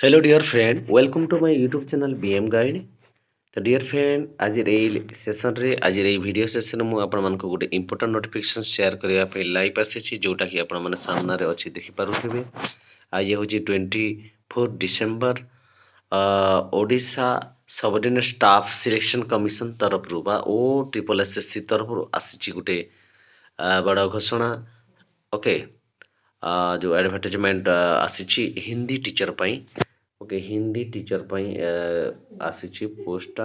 Hello dear friend, welcome to my YouTube channel BM Guide. तो dear friend आज session रे आज video session मु आपण मानक गोटे इंपोर्टेंट नोटिफिकेशन शेयर करबा पे लाइव आसी जोटा कि आपण माने सामना रे अछि देखि पारुथिबे। आज होची 24 December Odisha subordinate staff selection commission तरफ रु बा ओ ट्रिपल एसएससी तरफ रु आसी गोटे बड़ घोषणा। ओके, जो एडवर्टाइजमेंट आसी हिंदी टीचर पई। ओके, हिंदी टीचर पई आसी पोस्टा।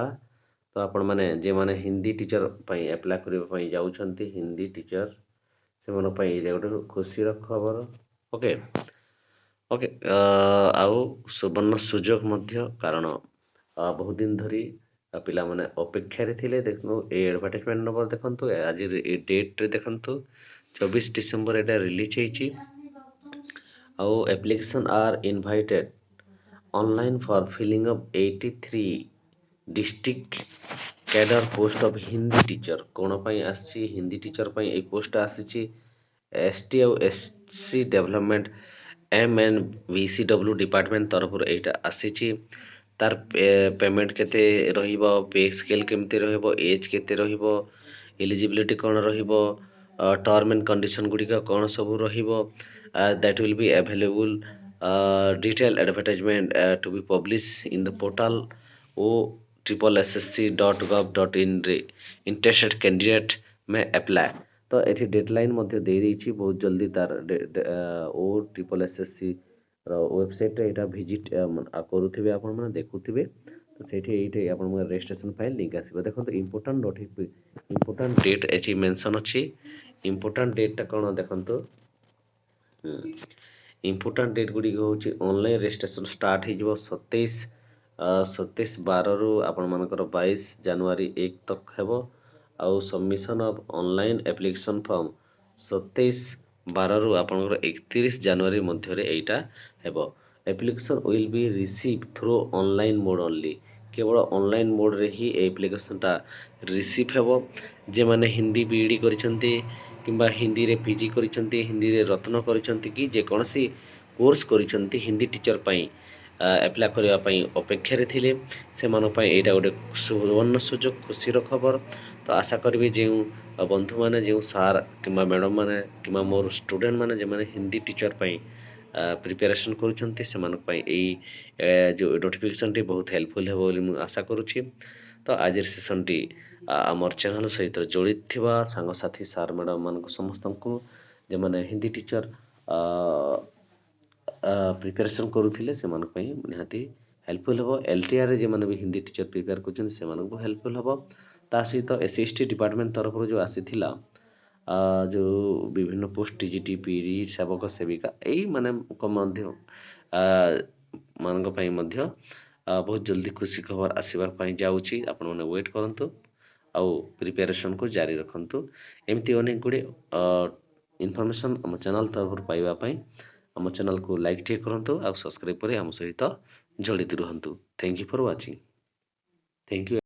तो आपण माने जे माने हिंदी टीचर पई अप्लाई करबा पई जाउछंती हिंदी टीचर से मन पई एटा गोटे खुशी र खबर। ओके ओके, आउ सुवर्ण सुजोग मध्य कारण बहुत दिन धरी पिला माने अपेक्षा रे थिले। देखनु ए एडवर्टाइजमेंट नंबर देखंतु, आज ए डेट रे देखंतु 24 डिसेंबर एटा रिलीज हेची। आउ application are invited online for filling up 83 district cadre post of Hindi teacher. कौन पाई आसी हिंदी टीचर पाई ए पोस्ट आसी एसटी और एससी डेवलपमेंट MNVCW डिपार्टमेंट तरफ एटा आसी। तार पेमेंट केते रहिबो, पे स्केल केमते रहिबो, एज केते रहिबो, एलिजिबिलिटी कौन रहिबो, टर्म एंड कंडीशन गुडी का कौन सब रहिबो, that will be available detailed advertisement to be published in the portal o/ssc.gov.in रे इंटरेस्टेड कैंडिडेट में अप्लाई। तो एठी डेडलाइन मध्य दे देछि, बहुत जल्दी तार o/ssc वेबसाइट रे एटा विजिट करूथिबे, आपण माने देखुथिबे। तो सेठी एठी आपण माने रजिस्ट्रेशन फाइल लिंक आसीबो। देखो इंपोर्टेंट डेट एठी मेंशन अछि। इंपोर्टेंट डेट ता कोन देखंतु, इंपोर्टेंट डेट गुडी होची ऑनलाइन रजिस्ट्रेशन स्टार्ट हो 27/12 रु आपण मानकर 22 जनवरी 1 तक हेबो। आउ submission of online application form 27/12 रु आपनकर 31 जनवरी मध्य रे एटा हेबो। Application will be receive through online mode only. केवल ऑनलाइन मोड रे ही एप्लीकेशन ता रिसीव हेबो। जे माने हिंदी बीईडी करिसंती किंबा हिंदी रे पीजी करिसंती, हिंदी रे रत्न करिसंती कि जे कोनसी कोर्स करिसंती हिंदी टीचर पई अप्लाई करबा पई अपेक्षा रे थिले, से मन पई एटा गोटे सुवर्ण सुजोग खुशी र खबर। तो आशा करबी जे बंधु माने जे सार किंबा मैडम माने किंबा मोर स्टूडेंट माने जे माने हिंदी टीचर पई प्रिपरेशन करुछंती से मन पई एई जो नोटिफिकेशन टी बहुत हेल्पफुल हेबो बोली मु आशा करूछि। तो आज सेशन टी आमर चैनल सहित जोड़ी थिबा सांग साथी सार मैडम मानक समस्तंकु जे माने हिंदी टीचर प्रिपरेशन करुथिले से मन पई निहाती हेल्पफुल हेबो। एलटीआर रे जे माने भी हिंदी टीचर प्रिपेयर करछन से मानक हेल्पफुल हेबो। ता सहित एसएसटी डिपार्टमेंट तरफ जो आसीथिला जो विभिन्न पोस्ट टीजीटी पीडी सेवक सेविका एई माने को मध्य मानक पई मध्य बहुत जल्दी खुशी खबर आसीबा पई जाउची। आपण माने वेट करंतु आउ प्रिपरेशन को जारी रखंतु। एमती अनेक गुडे इनफॉरमेशन हम चैनल तरफ पाइबा पई हम चैनल को लाइक टे करंतु आउ सब्सक्राइब करे हम सहित जड़ित रहंतु। Thank you for watching. Thank you.